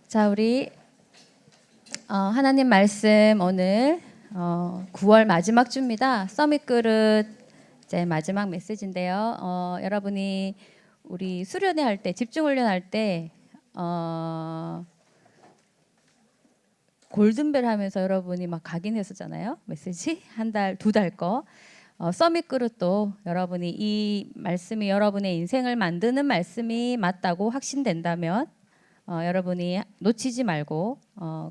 자, 우리 하나님 말씀 오늘 9월 마지막 주입니다. 서밋 그릇 이제 마지막 메시지인데요. 여러분이 우리 수련회 할 때, 집중 훈련 할 때 골든벨 하면서 여러분이 막 각인했었잖아요. 메시지 한 달, 두 달 거. 서밋 그릇도 여러분이 이 말씀이 여러분의 인생을 만드는 말씀이 맞다고 확신된다면 여러분이 놓치지 말고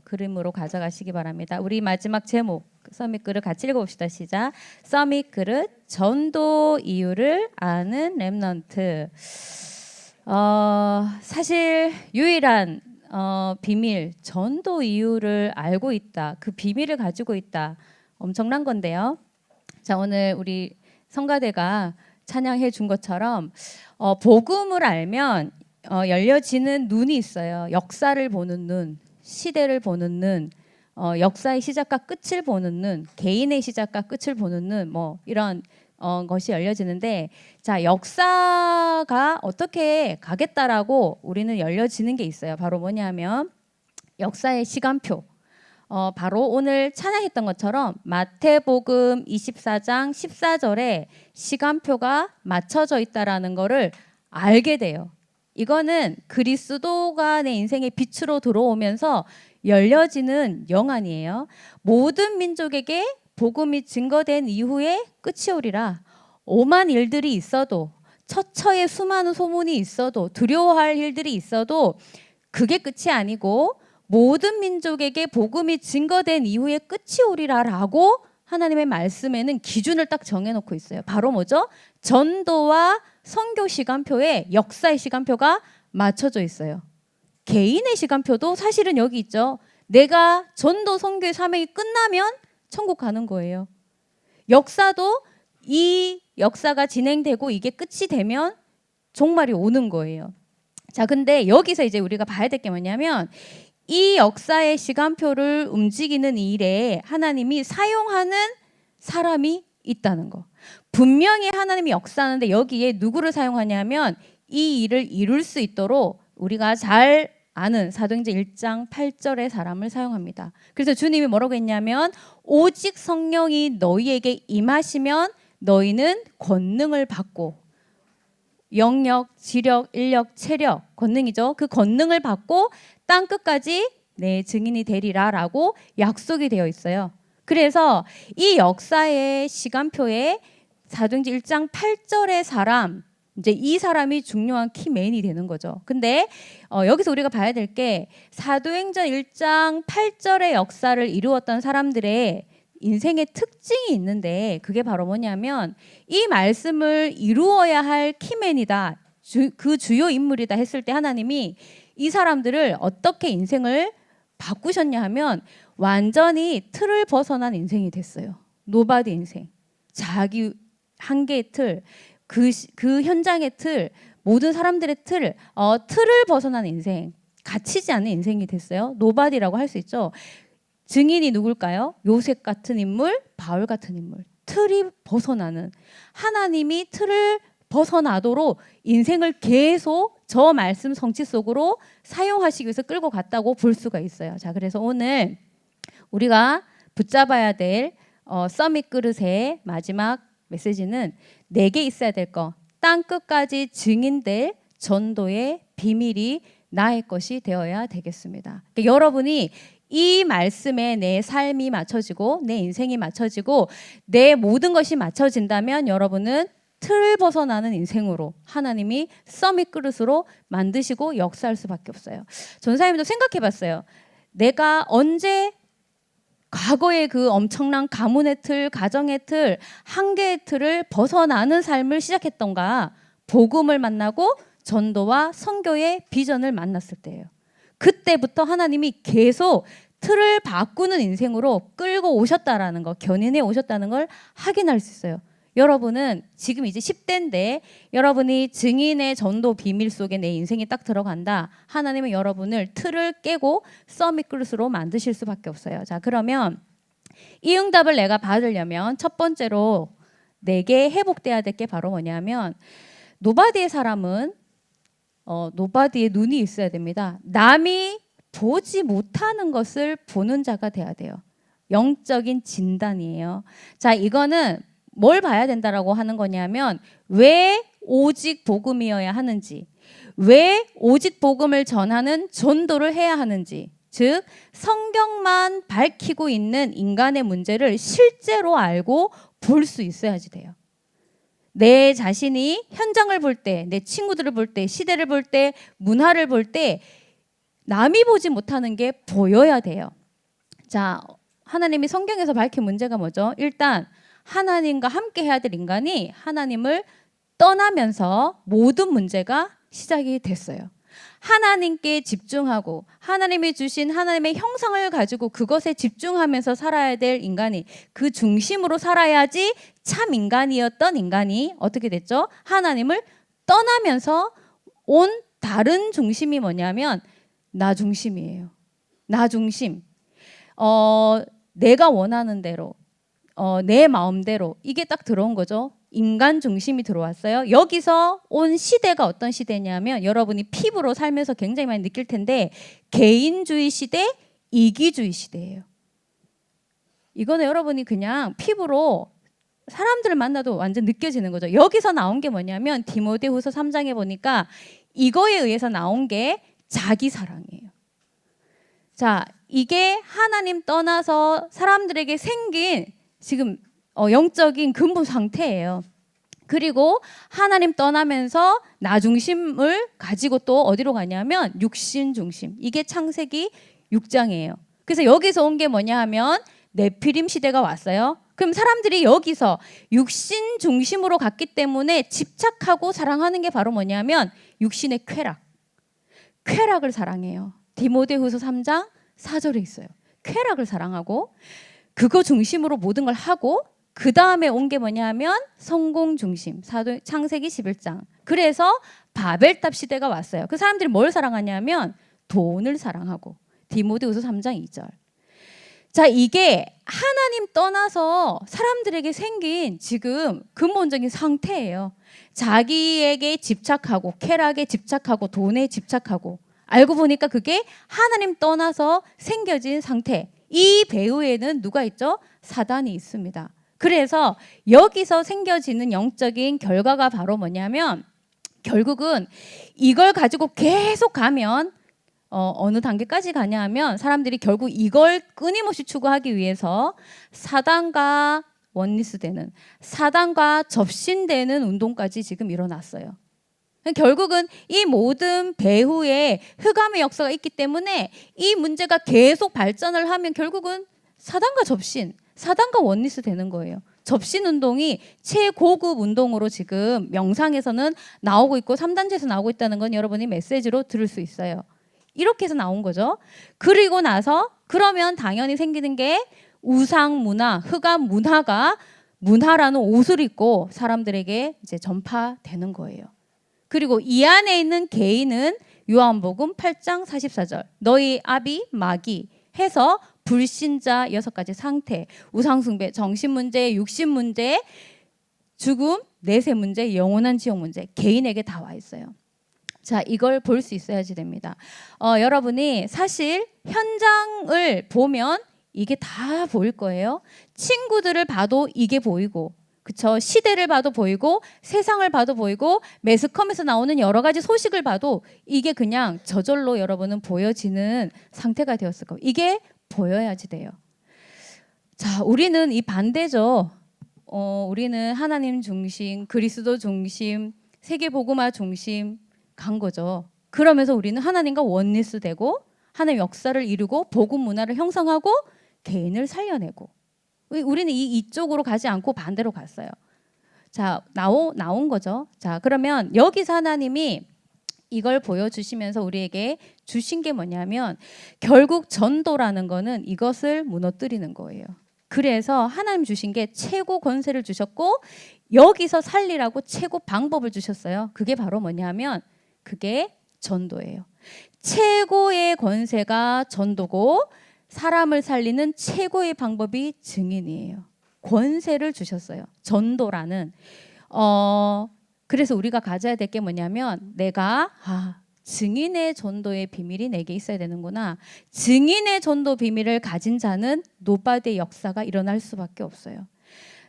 그림으로 가져가시기 바랍니다. 우리 마지막 제목 서밋 그릇 같이 읽어봅시다. 시작. 서밋 그릇 전도 이유를 아는 렘넌트. 사실 유일한 비밀 전도 이유를 알고 있다. 그 비밀을 가지고 있다. 엄청난 건데요. 자, 오늘 우리 성가대가 찬양해 준 것처럼 복음을 알면 열려지는 눈이 있어요. 역사를 보는 눈, 시대를 보는 눈, 역사의 시작과 끝을 보는 눈, 개인의 시작과 끝을 보는 눈, 뭐 이런 것이 열려지는데, 자, 역사가 어떻게 가겠다라고 우리는 열려지는 게 있어요. 바로 뭐냐면 역사의 시간표. 바로 오늘 찬양했던 것처럼 마태복음 24장 14절에 시간표가 맞춰져 있다라는 거를 알게 돼요. 이거는 그리스도가 내 인생의 빛으로 들어오면서 열려지는 영안이에요. 모든 민족에게 복음이 증거된 이후에 끝이 오리라. 오만 일들이 있어도, 처처에 수많은 소문이 있어도, 두려워할 일들이 있어도 그게 끝이 아니고 모든 민족에게 복음이 증거된 이후에 끝이 오리라라고 하나님의 말씀에는 기준을 딱 정해놓고 있어요. 바로 뭐죠? 전도와 선교 시간표에 역사의 시간표가 맞춰져 있어요. 개인의 시간표도 사실은 여기 있죠. 내가 전도 선교의 사명이 끝나면 천국 가는 거예요. 역사도 이 역사가 진행되고 이게 끝이 되면 종말이 오는 거예요. 자, 근데 여기서 이제 우리가 봐야 될 게 뭐냐면 이 역사의 시간표를 움직이는 일에 하나님이 사용하는 사람이 있다는 거. 분명히 하나님이 역사하는데 여기에 누구를 사용하냐면 이 일을 이룰 수 있도록 우리가 잘 아는 사도행전 1장 8절의 사람을 사용합니다. 그래서 주님이 뭐라고 했냐면 오직 성령이 너희에게 임하시면 너희는 권능을 받고, 영력, 지력, 인력, 체력, 권능이죠. 그 권능을 받고 땅 끝까지 내 증인이 되리라라고 약속이 되어 있어요. 그래서 이 역사의 시간표에 사도행전 1장 8절의 사람, 이제 이 사람이 중요한 키맨이 되는 거죠. 근데 여기서 우리가 봐야 될 게 사도행전 1장 8절의 역사를 이루었던 사람들의 인생의 특징이 있는데 그게 바로 뭐냐면 이 말씀을 이루어야 할 키맨이다. 그 주요 인물이다 했을 때 하나님이 이 사람들을 어떻게 인생을 바꾸셨냐 하면 완전히 틀을 벗어난 인생이 됐어요. 노바디 인생. 자기 한계의 틀, 그 현장의 틀, 모든 사람들의 틀을 벗어난 인생, 갇히지 않는 인생이 됐어요. 노바디라고 할 수 있죠. 증인이 누굴까요? 요셉 같은 인물, 바울 같은 인물. 틀이 벗어나는, 하나님이 틀을 벗어나도록 인생을 계속 저 말씀 성취 속으로 사용하시기 위해서 끌고 갔다고 볼 수가 있어요. 자, 그래서 오늘 우리가 붙잡아야 될 서밋 그릇의 마지막 메시지는 내게 있어야 될 거, 땅 끝까지 증인될 전도의 비밀이 나의 것이 되어야 되겠습니다. 그러니까 여러분이 이 말씀에 내 삶이 맞춰지고 내 인생이 맞춰지고 내 모든 것이 맞춰진다면 여러분은 틀 벗어나는 인생으로 하나님이 서밋 그릇으로 만드시고 역사할 수밖에 없어요. 전사님도 생각해 봤어요. 내가 언제 과거의 그 엄청난 가문의 틀, 가정의 틀, 한계의 틀을 벗어나는 삶을 시작했던가? 복음을 만나고 전도와 선교의 비전을 만났을 때예요. 그때부터 하나님이 계속 틀을 바꾸는 인생으로 끌고 오셨다라는 거, 견인해 오셨다는 걸 확인할 수 있어요. 여러분은 지금 이제 10대인데 여러분이 증인의 전도 비밀 속에 내 인생이 딱 들어간다. 하나님은 여러분을 틀을 깨고 서밋 그릇으로 만드실 수밖에 없어요. 자, 그러면 이 응답을 내가 받으려면 첫 번째로 내게 회복돼야 될 게 바로 뭐냐면 노바디의 사람은 노바디의 눈이 있어야 됩니다. 남이 보지 못하는 것을 보는 자가 돼야 돼요. 영적인 진단이에요. 자, 이거는 뭘 봐야 된다라고 하는 거냐면 왜 오직 복음이어야 하는지, 왜 오직 복음을 전하는 전도를 해야 하는지, 즉 성경만 밝히고 있는 인간의 문제를 실제로 알고 볼 수 있어야지 돼요. 내 자신이 현장을 볼 때, 내 친구들을 볼 때, 시대를 볼 때, 문화를 볼 때 남이 보지 못하는 게 보여야 돼요. 자, 하나님이 성경에서 밝힌 문제가 뭐죠? 일단 하나님과 함께 해야 될 인간이 하나님을 떠나면서 모든 문제가 시작이 됐어요. 하나님께 집중하고 하나님이 주신 하나님의 형상을 가지고 그것에 집중하면서 살아야 될 인간이 그 중심으로 살아야지 참 인간이었던 인간이 어떻게 됐죠? 하나님을 떠나면서 온 다른 중심이 뭐냐면 나 중심이에요. 나 중심. 내가 원하는 대로, 내 마음대로 이게 딱 들어온 거죠. 인간 중심이 들어왔어요. 여기서 온 시대가 어떤 시대냐면 여러분이 피부로 살면서 굉장히 많이 느낄 텐데 개인주의 시대, 이기주의 시대예요. 이거는 여러분이 그냥 피부로 사람들을 만나도 완전 느껴지는 거죠. 여기서 나온 게 뭐냐면 디모데후서 3장에 보니까 이거에 의해서 나온 게 자기 사랑이에요. 자, 이게 하나님 떠나서 사람들에게 생긴 지금 영적인 근본 상태예요. 그리고 하나님 떠나면서 나 중심을 가지고 또 어디로 가냐면 육신 중심. 이게 창세기 6장이에요. 그래서 여기서 온 게 뭐냐 하면 네피림 시대가 왔어요. 그럼 사람들이 여기서 육신 중심으로 갔기 때문에 집착하고 사랑하는 게 바로 뭐냐면 육신의 쾌락. 쾌락을 사랑해요. 디모데후서 3장 4절에 있어요. 쾌락을 사랑하고 그거 중심으로 모든 걸 하고 그 다음에 온 게 뭐냐면 성공 중심. 창세기 11장. 그래서 바벨탑 시대가 왔어요. 그 사람들이 뭘 사랑하냐면 돈을 사랑하고 디모데후서 3장 2절. 자, 이게 하나님 떠나서 사람들에게 생긴 지금 근본적인 상태예요. 자기에게 집착하고 쾌락에 집착하고 돈에 집착하고 알고 보니까 그게 하나님 떠나서 생겨진 상태. 이 배후에는 누가 있죠? 사단이 있습니다. 그래서 여기서 생겨지는 영적인 결과가 바로 뭐냐면 결국은 이걸 가지고 계속 가면 어느 단계까지 가냐 하면 사람들이 결국 이걸 끊임없이 추구하기 위해서 사단과 원리스되는 사단과 접신되는 운동까지 지금 일어났어요. 결국은 이 모든 배후에 흑암의 역사가 있기 때문에 이 문제가 계속 발전을 하면 결국은 사단과 접신, 사단과 원리스 되는 거예요. 접신 운동이 최고급 운동으로 지금 명상에서는 나오고 있고 3단체에서 나오고 있다는 건 여러분이 메시지로 들을 수 있어요. 이렇게 해서 나온 거죠. 그리고 나서 그러면 당연히 생기는 게 우상 문화, 흑암 문화가 문화라는 옷을 입고 사람들에게 이제 전파되는 거예요. 그리고 이 안에 있는 개인은 요한복음 8장 44절 너희 아비 마귀 해서 불신자 6가지 상태, 우상숭배, 정신문제, 육신문제, 죽음, 내세 문제, 영원한 지옥 문제 개인에게 다 와 있어요. 자, 이걸 볼 수 있어야지 됩니다. 여러분이 사실 현장을 보면 이게 다 보일 거예요. 친구들을 봐도 이게 보이고 그쵸? 시대를 봐도 보이고 세상을 봐도 보이고 매스컴에서 나오는 여러 가지 소식을 봐도 이게 그냥 저절로 여러분은 보여지는 상태가 되었을 거예요. 이게 보여야지 돼요. 자, 우리는 이 반대죠. 우리는 하나님 중심, 그리스도 중심, 세계복음화 중심 간 거죠. 그러면서 우리는 하나님과 원리스 되고 하나님 역사를 이루고 복음 문화를 형성하고 개인을 살려내고 우리는 이쪽으로 가지 않고 반대로 갔어요. 자, 나온 거죠. 자, 그러면 여기서 하나님이 이걸 보여주시면서 우리에게 주신 게 뭐냐면 결국 전도라는 거는 이것을 무너뜨리는 거예요. 그래서 하나님 주신 게 최고 권세를 주셨고 여기서 살리라고 최고 방법을 주셨어요. 그게 바로 뭐냐면 그게 전도예요. 최고의 권세가 전도고 사람을 살리는 최고의 방법이 증인이에요. 권세를 주셨어요. 전도라는. 그래서 우리가 가져야 될 게 뭐냐면 내가 증인의 전도의 비밀이 내게 있어야 되는구나. 증인의 전도 비밀을 가진 자는 노바디의 역사가 일어날 수밖에 없어요.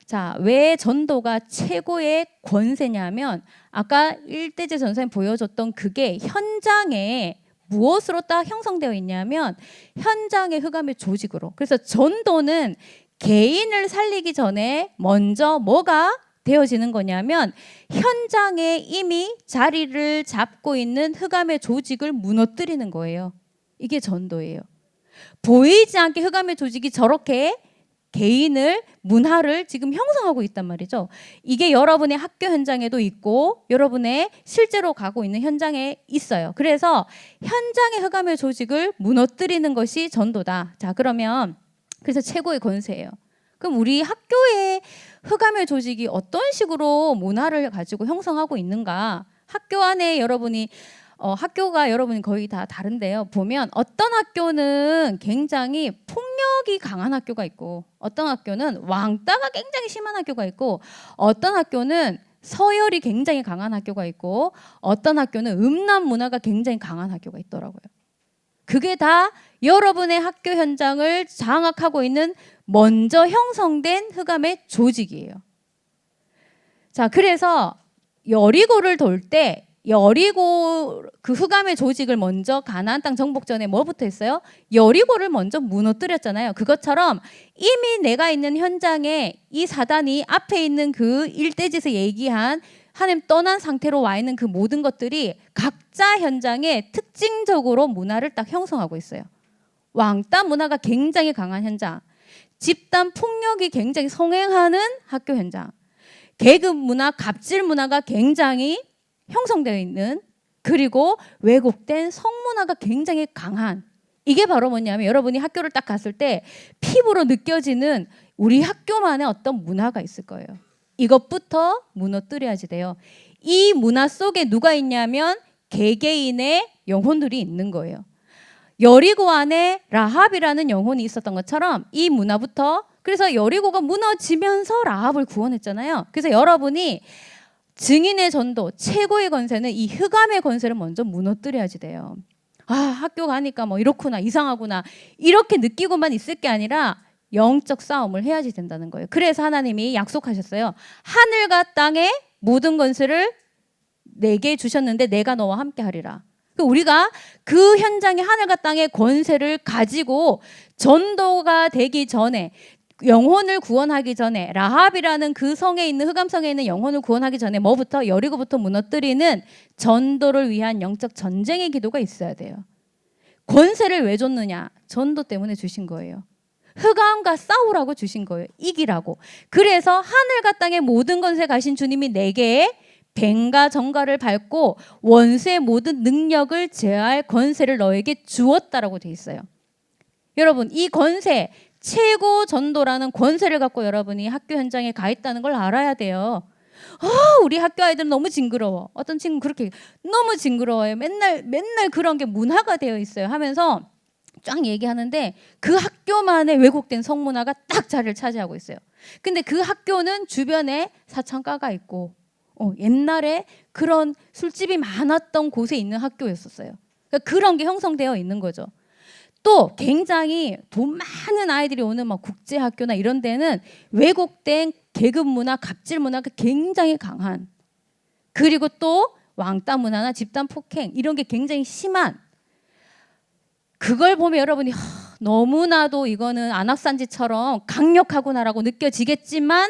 자, 왜 전도가 최고의 권세냐면 아까 일대제 전사님 보여줬던 그게 현장에 무엇으로 딱 형성되어 있냐면 현장의 흑암의 조직으로. 그래서 전도는 개인을 살리기 전에 먼저 뭐가 되어지는 거냐면 현장에 이미 자리를 잡고 있는 흑암의 조직을 무너뜨리는 거예요. 이게 전도예요. 보이지 않게 흑암의 조직이 저렇게 개인을 문화를 지금 형성하고 있단 말이죠. 이게 여러분의 학교 현장에도 있고 여러분의 실제로 가고 있는 현장에 있어요. 그래서 현장의 흑암의 조직을 무너뜨리는 것이 전도다. 자, 그러면 그래서 최고의 권세예요. 그럼 우리 학교의 흑암의 조직이 어떤 식으로 문화를 가지고 형성하고 있는가? 학교 안에 여러분이 학교가 여러분 거의 다 다른데요. 보면 어떤 학교는 굉장히 폭력이 강한 학교가 있고 어떤 학교는 왕따가 굉장히 심한 학교가 있고 어떤 학교는 서열이 굉장히 강한 학교가 있고 어떤 학교는 음란 문화가 굉장히 강한 학교가 있더라고요. 그게 다 여러분의 학교 현장을 장악하고 있는 먼저 형성된 흑암의 조직이에요. 자, 그래서 여리고를 돌 때 여리고 그 흑암의 조직을 먼저 가나안 땅 정복 전에 뭐부터 했어요? 여리고를 먼저 무너뜨렸잖아요. 그것처럼 이미 내가 있는 현장에 이 사단이 앞에 있는 그 일대지에서 얘기한 하나님 떠난 상태로 와 있는 그 모든 것들이 각자 현장에 특징적으로 문화를 딱 형성하고 있어요. 왕따 문화가 굉장히 강한 현장, 집단 폭력이 굉장히 성행하는 학교 현장, 계급 문화, 갑질 문화가 굉장히 형성되어 있는, 그리고 왜곡된 성문화가 굉장히 강한, 이게 바로 뭐냐면 여러분이 학교를 딱 갔을 때 피부로 느껴지는 우리 학교만의 어떤 문화가 있을 거예요. 이것부터 무너뜨려야지 돼요. 이 문화 속에 누가 있냐면 개개인의 영혼들이 있는 거예요. 여리고 안에 라합이라는 영혼이 있었던 것처럼 이 문화부터, 그래서 여리고가 무너지면서 라합을 구원했잖아요. 그래서 여러분이 증인의 전도 최고의 권세는 이 흑암의 권세를 먼저 무너뜨려야지 돼요. 아, 학교 가니까 뭐 이렇구나, 이상하구나, 이렇게 느끼고만 있을 게 아니라 영적 싸움을 해야지 된다는 거예요. 그래서 하나님이 약속하셨어요. 하늘과 땅의 모든 권세를 내게 주셨는데 내가 너와 함께 하리라. 우리가 그 현장의 하늘과 땅의 권세를 가지고 전도가 되기 전에, 영혼을 구원하기 전에, 라합이라는 그 성에 있는, 흑암성에 있는 영혼을 구원하기 전에 뭐부터? 여리고부터 무너뜨리는 전도를 위한 영적 전쟁의 기도가 있어야 돼요. 권세를 왜 줬느냐? 전도 때문에 주신 거예요. 흑암과 싸우라고 주신 거예요. 이기라고. 그래서 하늘과 땅의 모든 권세 가신 주님이 내게 뱀과 정갈을 밟고 원수의 모든 능력을 제어할 권세를 너에게 주었다라고 돼 있어요. 여러분, 이 권세, 최고 전도라는 권세를 갖고 여러분이 학교 현장에 가 있다는 걸 알아야 돼요. 우리 학교 아이들은 너무 징그러워. 어떤 친구는 그렇게 너무 징그러워요. 맨날 그런 게 문화가 되어 있어요 하면서 쫙 얘기하는데 그 학교만의 왜곡된 성문화가 딱 자리를 차지하고 있어요. 근데 그 학교는 주변에 사창가가 있고 옛날에 그런 술집이 많았던 곳에 있는 학교였었어요. 그러니까 그런 게 형성되어 있는 거죠. 또 굉장히 돈 많은 아이들이 오는 막 국제학교나 이런 데는 왜곡된 계급 문화, 갑질 문화가 굉장히 강한, 그리고 또 왕따 문화나 집단 폭행 이런 게 굉장히 심한, 그걸 보면 여러분이 너무나도 이거는 안악산지처럼 강력하구나라고 느껴지겠지만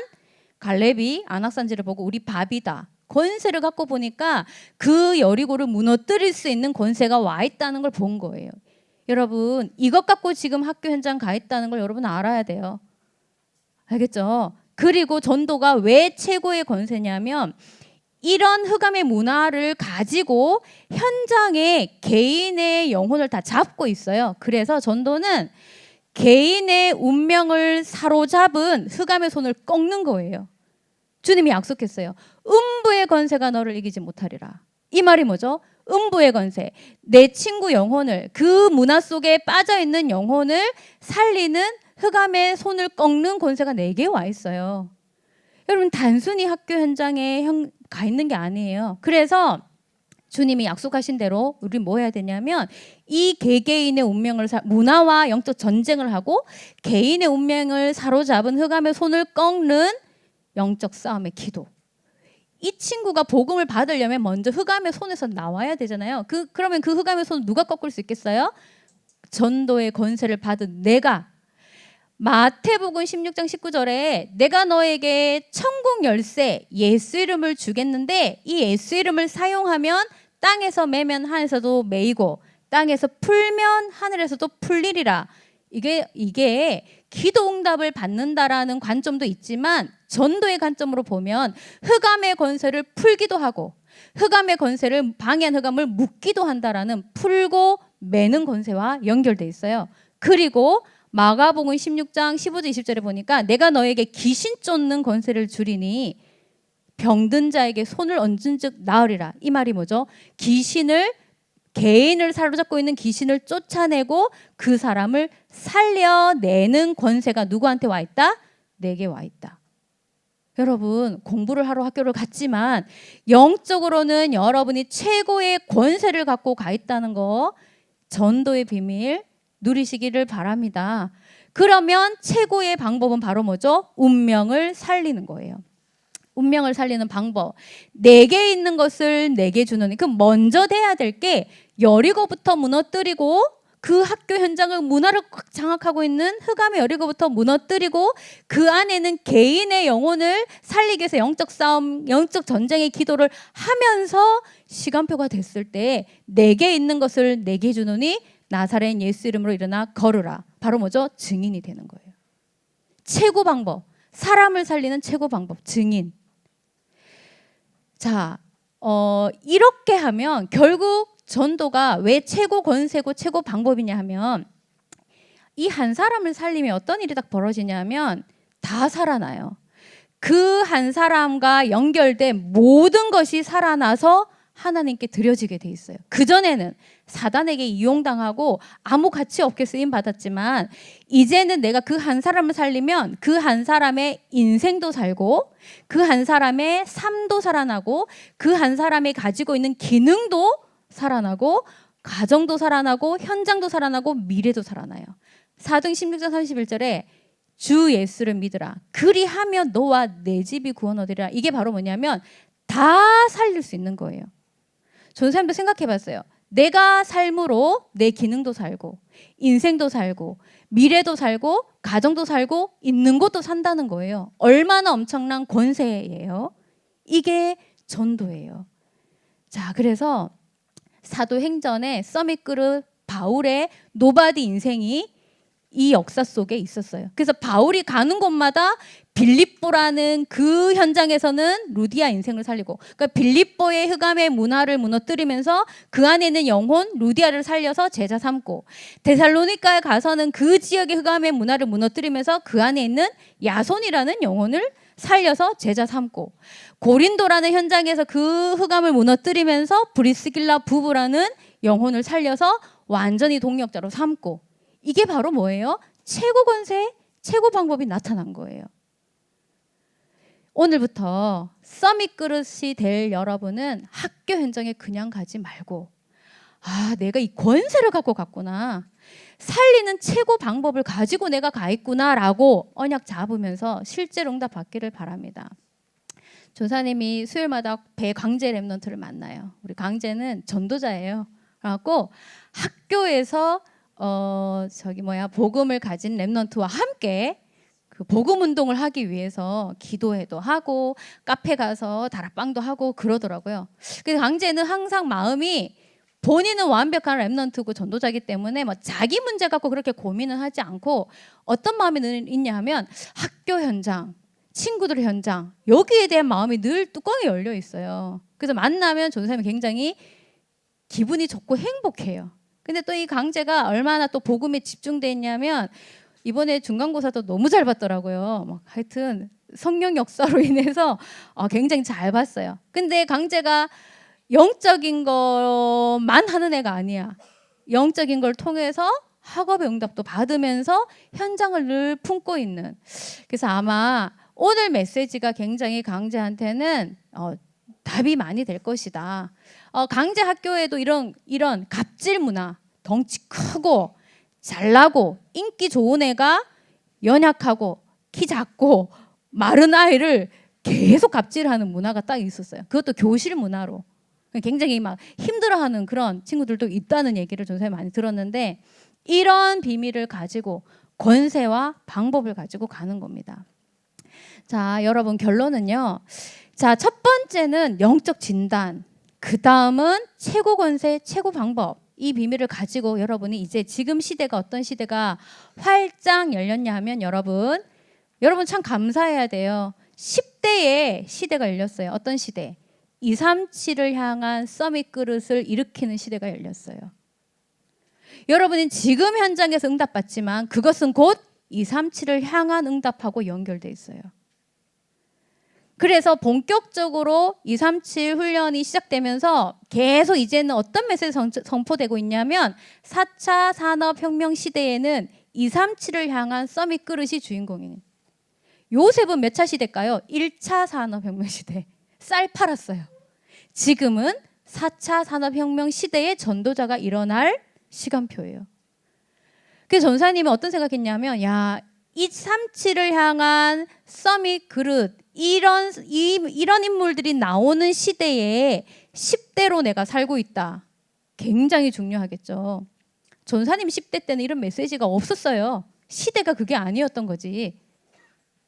갈렙이 안악산지를 보고 우리 밥이다, 권세를 갖고 보니까 그 여리고를 무너뜨릴 수 있는 권세가 와 있다는 걸 본 거예요. 여러분, 이것 갖고 지금 학교 현장 가 있다는 걸 여러분 알아야 돼요. 알겠죠? 그리고 전도가 왜 최고의 권세냐면 이런 흑암의 문화를 가지고 현장에 개인의 영혼을 다 잡고 있어요. 그래서 전도는 개인의 운명을 사로잡은 흑암의 손을 꺾는 거예요. 주님이 약속했어요. 음부의 권세가 너를 이기지 못하리라. 이 말이 뭐죠? 음부의 권세, 내 친구 영혼을, 그 문화 속에 빠져있는 영혼을 살리는 흑암의 손을 꺾는 권세가 내게 와 있어요. 여러분, 단순히 학교 현장에 가 있는 게 아니에요. 그래서 주님이 약속하신 대로 우리 뭐 해야 되냐면 이 개개인의 운명을 문화와 영적 전쟁을 하고 개인의 운명을 사로잡은 흑암의 손을 꺾는 영적 싸움의 기도. 이 친구가 복음을 받으려면 먼저 흑암의 손에서 나와야 되잖아요. 그러면 그 흑암의 손을 누가 꺾을 수 있겠어요? 전도의 권세를 받은 내가. 마태복음 16장 19절에 내가 너에게 천국 열쇠 예수 이름을 주겠는데 이 예수 이름을 사용하면 땅에서 매면 하늘에서도 매이고 땅에서 풀면 하늘에서도 풀리리라. 이게 기도 응답을 받는다라는 관점도 있지만 전도의 관점으로 보면 흑암의 권세를 풀기도 하고 흑암의 권세를 방해한 흑암을 묶기도 한다라는 풀고 매는 권세와 연결돼 있어요. 그리고 마가복음 16장 15절 20절에 보니까 내가 너에게 귀신 쫓는 권세를 주리니 병든 자에게 손을 얹은 즉 나으리라. 이 말이 뭐죠? 개인을 사로잡고 있는 귀신을 쫓아내고 그 사람을 살려내는 권세가 누구한테 와 있다? 내게 와 있다. 여러분 공부를 하러 학교를 갔지만 영적으로는 여러분이 최고의 권세를 갖고 가 있다는 거 전도의 비밀 누리시기를 바랍니다. 그러면 최고의 방법은 바로 뭐죠? 운명을 살리는 거예요. 운명을 살리는 방법. 내게 있는 것을 내게 주는. 그럼 먼저 돼야 될 게 여리고부터 무너뜨리고 그 학교 현장을 문화를 장악하고 있는 흑암의 여리고부터 무너뜨리고 그 안에는 개인의 영혼을 살리기 위해서 영적 싸움, 영적 전쟁의 기도를 하면서 시간표가 됐을 때 내게 있는 것을 내게 주노니 나사렛 예수 이름으로 일어나 걸으라. 바로 뭐죠? 증인이 되는 거예요. 최고 방법. 사람을 살리는 최고 방법. 증인. 자, 이렇게 하면 결국 전도가 왜 최고 권세고 최고 방법이냐 하면 이 한 사람을 살리면 어떤 일이 딱 벌어지냐면 다 살아나요. 그 한 사람과 연결된 모든 것이 살아나서 하나님께 드려지게 돼 있어요. 그전에는 사단에게 이용당하고 아무 가치 없게 쓰임 받았지만 이제는 내가 그 한 사람을 살리면 그 한 사람의 인생도 살고 그 한 사람의 삶도 살아나고 그 한 사람이 가지고 있는 기능도 살아나고 가정도 살아나고 현장도 살아나고 미래도 살아나요. 사도행 16장 31절에 주 예수를 믿으라. 그리하면 너와 내 집이 구원 얻으리라. 이게 바로 뭐냐면 다 살릴 수 있는 거예요. 전사님도 생각해봤어요. 내가 삶으로 내 기능도 살고 인생도 살고 미래도 살고 가정도 살고 있는 것도 산다는 거예요. 얼마나 엄청난 권세예요. 이게 전도예요. 자, 그래서 사도행전에 서밋그룹 바울의 노바디 인생이 이 역사 속에 있었어요. 그래서 바울이 가는 곳마다 빌립보라는 그 현장에서는 루디아 인생을 살리고, 그러니까 빌립보의 흑암의 문화를 무너뜨리면서 그 안에 있는 영혼 루디아를 살려서 제자 삼고, 데살로니가에 가서는 그 지역의 흑암의 문화를 무너뜨리면서 그 안에 있는 야손이라는 영혼을 살려서 제자 삼고, 고린도라는 현장에서 그 흑암을 무너뜨리면서 브리스길라 부부라는 영혼을 살려서 완전히 동역자로 삼고, 이게 바로 뭐예요? 최고 권세, 최고 방법이 나타난 거예요. 오늘부터 서밋 그릇이 될 여러분은 학교 현장에 그냥 가지 말고, 아, 내가 이 권세를 갖고 갔구나, 살리는 최고 방법을 가지고 내가 가 있구나라고 언약 잡으면서 실제로 응답 받기를 바랍니다. 조사님이 수요일마다 배 강제 랩런트를 만나요. 우리 강제는 전도자예요. 그래갖고 학교에서 복음을 가진 랩런트와 함께 그 복음 운동을 하기 위해서 기도회도 하고 카페 가서 다락방도 하고 그러더라고요. 그래서 강제는 항상 마음이, 본인은 완벽한 랩런트고 전도자이기 때문에 뭐 자기 문제 갖고 그렇게 고민은 하지 않고 어떤 마음이 늘 있냐 하면 학교 현장, 친구들 현장, 여기에 대한 마음이 늘 뚜껑이 열려 있어요. 그래서 만나면 전도사님이 굉장히 기분이 좋고 행복해요. 근데 또 이 강제가 얼마나 또 복음에 집중돼 있냐면 이번에 중간고사도 너무 잘 봤더라고요. 하여튼 성령 역사로 인해서 굉장히 잘 봤어요. 근데 강제가 영적인 것만 하는 애가 아니야. 영적인 걸 통해서 학업의 응답도 받으면서 현장을 늘 품고 있는. 그래서 아마 오늘 메시지가 굉장히 강제한테는 답이 많이 될 것이다. 강제 학교에도 이런 갑질 문화, 덩치 크고 잘나고 인기 좋은 애가 연약하고 키 작고 마른 아이를 계속 갑질하는 문화가 딱 있었어요. 그것도 교실 문화로. 굉장히 막 힘들어하는 그런 친구들도 있다는 얘기를 전생에 많이 들었는데, 이런 비밀을 가지고 권세와 방법을 가지고 가는 겁니다. 자, 여러분, 결론은요. 자, 첫 번째는 영적 진단, 그 다음은 최고 권세, 최고 방법. 이 비밀을 가지고 여러분이 이제 지금 시대가 어떤 시대가 활짝 열렸냐 하면, 여러분 참 감사해야 돼요. 10대의 시대가 열렸어요. 어떤 시대? 237을 향한 서밋 그릇을 일으키는 시대가 열렸어요. 여러분은 지금 현장에서 응답받지만 그것은 곧 237을 향한 응답하고 연결돼 있어요. 그래서 본격적으로 237 훈련이 시작되면서 계속 이제는 어떤 메시지가 선포되고 있냐면, 4차 산업혁명 시대에는 237을 향한 서밋 그릇이 주인공이에요. 요셉은 몇 차 시대일까요? 1차 산업혁명 시대. 쌀 팔았어요. 지금은 4차 산업혁명 시대의 전도자가 일어날 시간표예요. 그래서 전사님은 어떤 생각했냐면, 야, 237을 향한 서밋 그릇, 이런 인물들이 나오는 시대에 10대로 내가 살고 있다. 굉장히 중요하겠죠. 전사님 10대 때는 이런 메시지가 없었어요. 시대가 그게 아니었던 거지.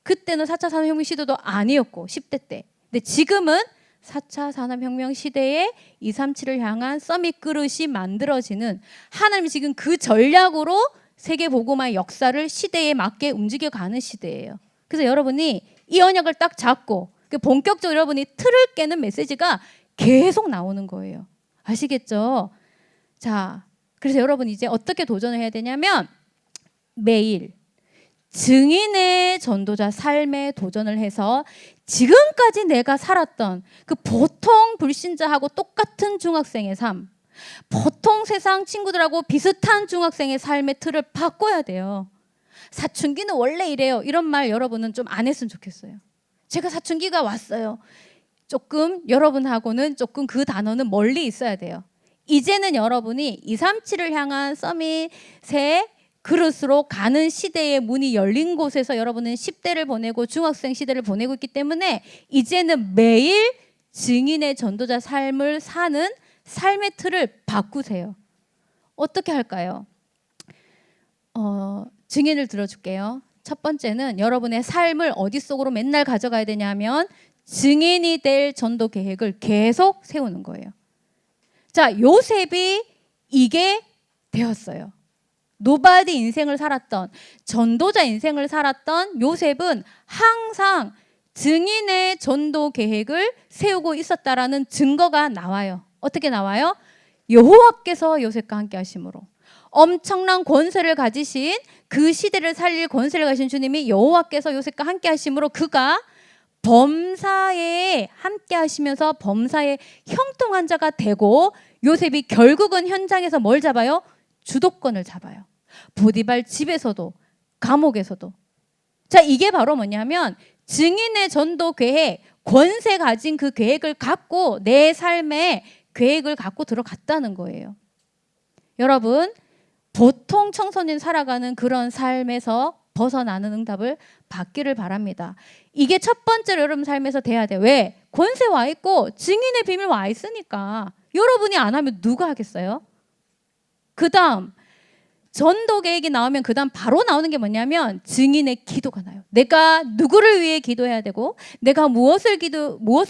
그때는 4차 산업혁명 시대도 아니었고 10대 때. 근데 지금은 4차 산업혁명 시대에 237을 향한 서밋 그릇이 만들어지는, 하나님이 지금 그 전략으로 세계복음화의 역사를 시대에 맞게 움직여가는 시대예요. 그래서 여러분이 이 언약을 딱 잡고 본격적으로 여러분이 틀을 깨는 메시지가 계속 나오는 거예요. 아시겠죠? 자, 그래서 여러분 이제 어떻게 도전을 해야 되냐면, 매일 증인의 전도자 삶에 도전을 해서 지금까지 내가 살았던 그 보통 불신자하고 똑같은 중학생의 삶, 보통 세상 친구들하고 비슷한 중학생의 삶의 틀을 바꿔야 돼요. 사춘기는 원래 이래요. 이런 말 여러분은 좀 안 했으면 좋겠어요. 제가 사춘기가 왔어요. 조금 여러분하고는 조금 그 단어는 멀리 있어야 돼요. 이제는 여러분이 237을 향한 서밋의 그릇으로 가는 시대의 문이 열린 곳에서 여러분은 10대를 보내고 중학생 시대를 보내고 있기 때문에, 이제는 매일 증인의 전도자 삶을 사는 삶의 틀을 바꾸세요. 어떻게 할까요? 증인을 들어줄게요. 첫 번째는 여러분의 삶을 어디 속으로 맨날 가져가야 되냐면, 증인이 될 전도 계획을 계속 세우는 거예요. 자, 요셉이 이게 되었어요. 노바디 인생을 살았던, 전도자 인생을 살았던 요셉은 항상 증인의 전도 계획을 세우고 있었다라는 증거가 나와요. 어떻게 나와요? 여호와께서 요셉과 함께 하심으로. 엄청난 권세를 가지신, 그 시대를 살릴 권세를 가진 주님이 여호와께서 요셉과 함께 하심으로 그가 범사에 함께 하시면서 범사에 형통한 자가 되고, 요셉이 결국은 현장에서 뭘 잡아요? 주도권을 잡아요. 보디발 집에서도 감옥에서도. 자, 이게 바로 뭐냐면 증인의 전도 계획, 권세 가진 그 계획을 갖고 내 삶의 계획을 갖고 들어갔다는 거예요. 여러분, 보통 청소년 살아가는 그런 삶에서 벗어나는 응답을 받기를 바랍니다. 이게 첫 번째로 여러분 삶에서 돼야 돼요. 왜? 권세 와 있고 증인의 비밀 와 있으니까. 여러분이 안 하면 누가 하겠어요? 그 다음 전도 계획이 나오면 그 다음 바로 나오는 게 뭐냐면 증인의 기도가 나요. 내가 누구를 위해 기도해야 되고, 내가 무엇을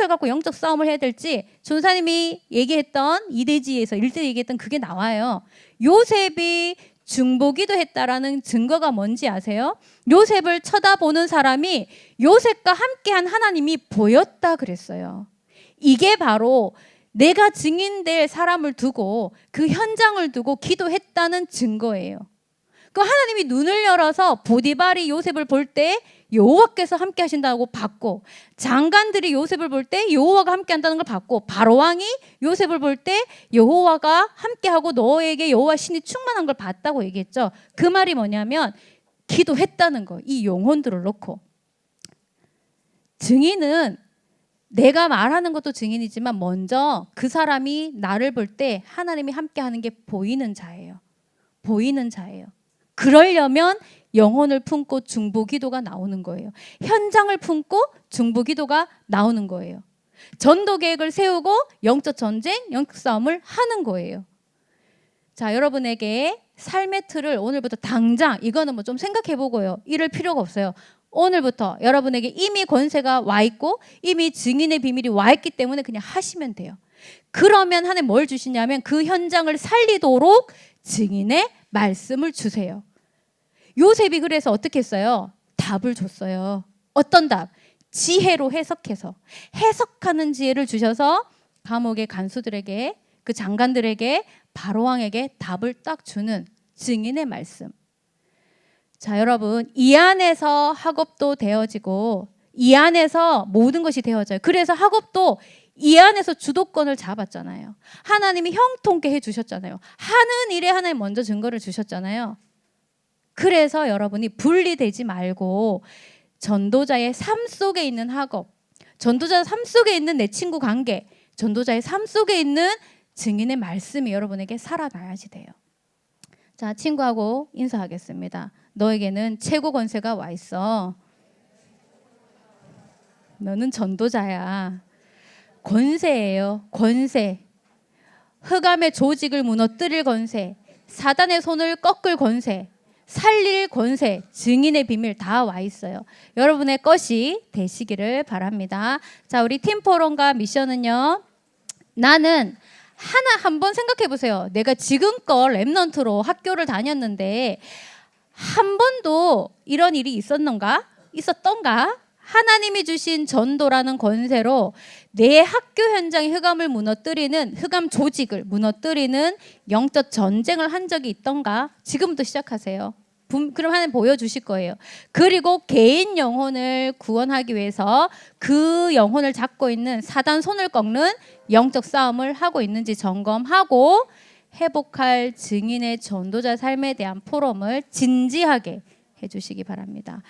갖고 영적 싸움을 해야 될지, 전사님이 얘기했던 이대지에서 1대 얘기했던 그게 나와요. 요셉이 중보기도 했다라는 증거가 뭔지 아세요? 요셉을 쳐다보는 사람이 요셉과 함께한 하나님이 보였다 그랬어요. 이게 바로 내가 증인될 사람을 두고 그 현장을 두고 기도했다는 증거예요. 그 하나님이 눈을 열어서 보디발이 요셉을 볼 때 여호와께서 함께 하신다고 봤고, 장관들이 요셉을 볼 때 여호와가 함께 한다는 걸 봤고, 바로왕이 요셉을 볼 때 여호와가 함께하고 너에게 여호와 신이 충만한 걸 봤다고 얘기했죠. 그 말이 뭐냐면 기도했다는 거. 이 영혼들을 놓고. 증인은 내가 말하는 것도 증인이지만 먼저 그 사람이 나를 볼 때 하나님이 함께하는 게 보이는 자예요. 보이는 자예요. 그러려면 영혼을 품고 중보기도가 나오는 거예요. 현장을 품고 중보기도가 나오는 거예요. 전도 계획을 세우고 영적 전쟁, 영적 싸움을 하는 거예요. 자, 여러분에게 삶의 틀을 오늘부터 당장, 이거는 뭐 좀 생각해 보고요. 이럴 필요가 없어요. 오늘부터 여러분에게 이미 권세가 와 있고 이미 증인의 비밀이 와 있기 때문에 그냥 하시면 돼요. 그러면 하나님 뭘 주시냐면 그 현장을 살리도록 증인의 말씀을 주세요. 요셉이 그래서 어떻게 했어요? 답을 줬어요. 어떤 답? 지혜로 해석해서, 해석하는 지혜를 주셔서 감옥의 간수들에게, 그 장관들에게, 바로왕에게 답을 딱 주는 증인의 말씀. 자, 여러분, 이 안에서 학업도 되어지고 이 안에서 모든 것이 되어져요. 그래서 학업도 이 안에서 주도권을 잡았잖아요. 하나님이 형통케 해주셨잖아요. 하는 일에 하나님 먼저 증거를 주셨잖아요. 그래서 여러분이 분리되지 말고 전도자의 삶 속에 있는 학업, 전도자의 삶 속에 있는 내 친구 관계, 전도자의 삶 속에 있는 증인의 말씀이 여러분에게 살아나야지 돼요. 자, 친구하고 인사하겠습니다. 너에게는 최고 권세가 와 있어. 너는 전도자야. 권세예요. 권세. 흑암의 조직을 무너뜨릴 권세, 사단의 손을 꺾을 권세, 살릴 권세, 증인의 비밀 다 와 있어요. 여러분의 것이 되시기를 바랍니다. 자, 우리 팀포럼과 미션은요. 나는 한번 생각해 보세요. 내가 지금껏 랩넌트로 학교를 다녔는데 한 번도 이런 일이 있었던가? 하나님이 주신 전도라는 권세로 내 학교 현장의 흑암을 무너뜨리는, 흑암 조직을 무너뜨리는 영적 전쟁을 한 적이 있던가? 지금부터 시작하세요. 그럼 하나님 보여주실 거예요. 그리고 개인 영혼을 구원하기 위해서 그 영혼을 잡고 있는 사단 손을 꺾는 영적 싸움을 하고 있는지 점검하고 회복할 증인의 전도자 삶에 대한 포럼을 진지하게 해주시기 바랍니다.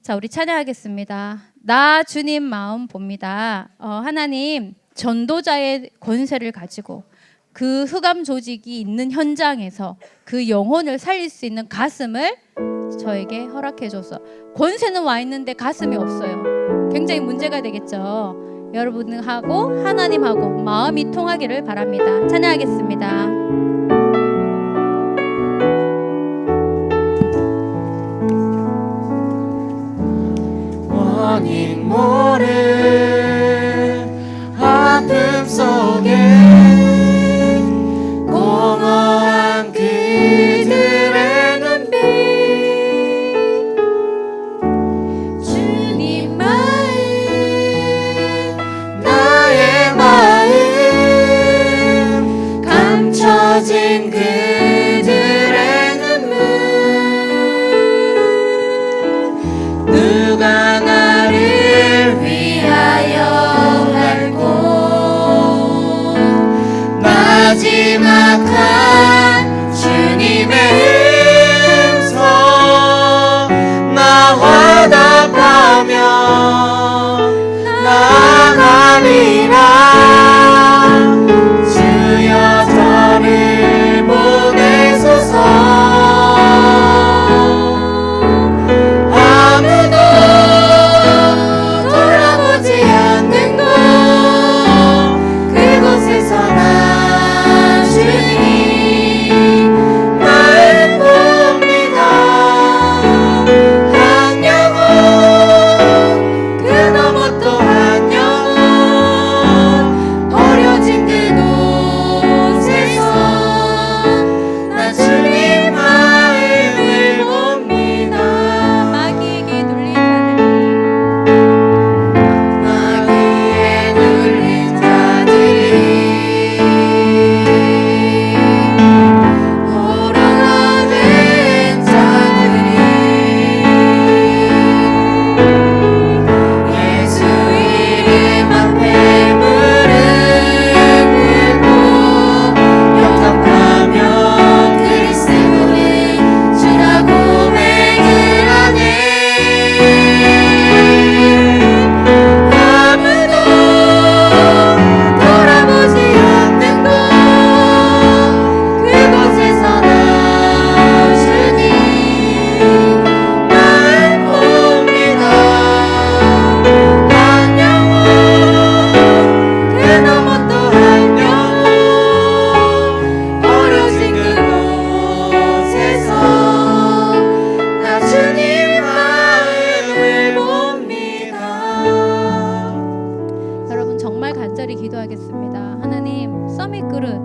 자, 우리 찬양하겠습니다. 나 주님 마음 봅니다. 하나님, 전도자의 권세를 가지고 그 흑암 조직이 있는 현장에서 그 영혼을 살릴 수 있는 가슴을 저에게 허락해 줘서, 권세는 와 있는데 가슴이 없어요. 굉장히 문제가 되겠죠. 여러분하고 하나님하고 마음이 통하기를 바랍니다. 찬양하겠습니다. 원인 모를 아픔 속에 공허한 그들의 눈빛, 주님 마음, 나의 마음, 감춰진 그들의 눈물, 누가 나를 위하여 갈 곳, 마지막한 주님의 음성, 나 화답하며 나아가리라. 주여 저를 보내소서. 아무도 기도하겠습니다. 하나님, 서밋 그릇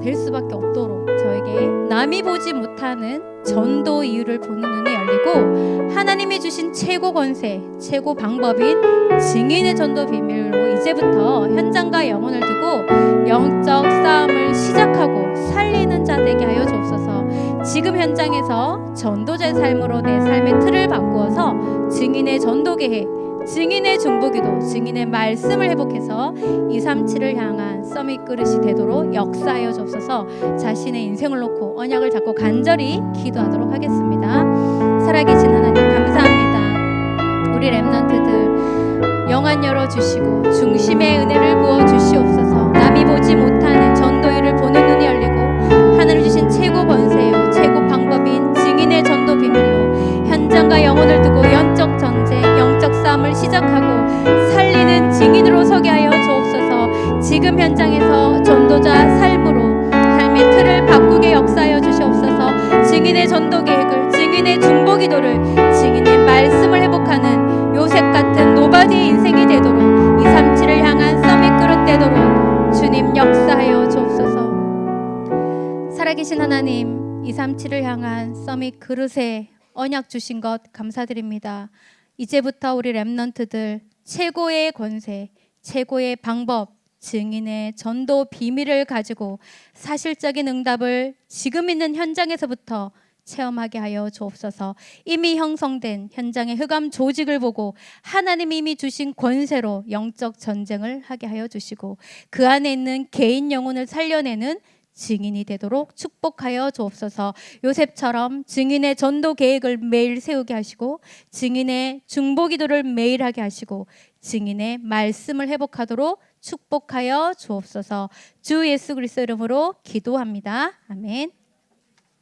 될 수밖에 없도록 저에게 남이 보지 못하는 전도 이유를 보는 눈이 열리고 하나님이 주신 최고 권세, 최고 방법인 증인의 전도 비밀로 이제부터 현장과 영혼을 두고 영적 싸움을 시작하고 살리는 자 되게 하여 주옵소서. 지금 현장에서 전도자의 삶으로 내 삶의 틀을 바꾸어서 증인의 전도 계획, 증인의 중보기도, 증인의 말씀을 회복해서 237을 향한 서밋 그릇이 되도록 역사하여 주옵소서. 자신의 인생을 놓고 언약을 잡고 간절히 기도하도록 하겠습니다. 살아계신 하나님 감사합니다. 우리 렘넌트들 영안 열어주시고 중심의 은혜를 부어주시옵소서. 남이 보지 못하는 전도일을 보는 눈이 열리고 하나님 주신 최고 권세요 최고 방법인 증인의 전도 비밀로 현장과 영혼을 두고 영적 전쟁, 영적 싸움을 시작하고 살리는 증인으로 서게 하여 주옵소서. 지금 현장에서 전도자 삶으로 삶의 틀을 바꾸게 역사하여 주시옵소서. 증인의 전도 계획을, 증인의 중보 기도를, 증인의 말씀을 회복하는 요셉 같은 노바디의 인생이 되도록 237을 향한 서밋 그릇 되도록 주님 역사하여 주옵소서. 살아계신 하나님, 237을 향한 서밋 그릇에 언약 주신 것 감사드립니다. 이제부터 우리 렘넌트들 최고의 권세, 최고의 방법, 증인의 전도 비밀을 가지고 사실적인 응답을 지금 있는 현장에서부터 체험하게 하여 주옵소서. 이미 형성된 현장의 흑암 조직을 보고 하나님이 이미 주신 권세로 영적 전쟁을 하게 하여 주시고 그 안에 있는 개인 영혼을 살려내는 증인이 되도록 축복하여 주옵소서. 요셉처럼 증인의 전도 계획을 매일 세우게 하시고 증인의 중보 기도를 매일 하게 하시고 증인의 말씀을 회복하도록 축복하여 주옵소서. 주 예수 그리스도 이름으로 기도합니다. 아멘.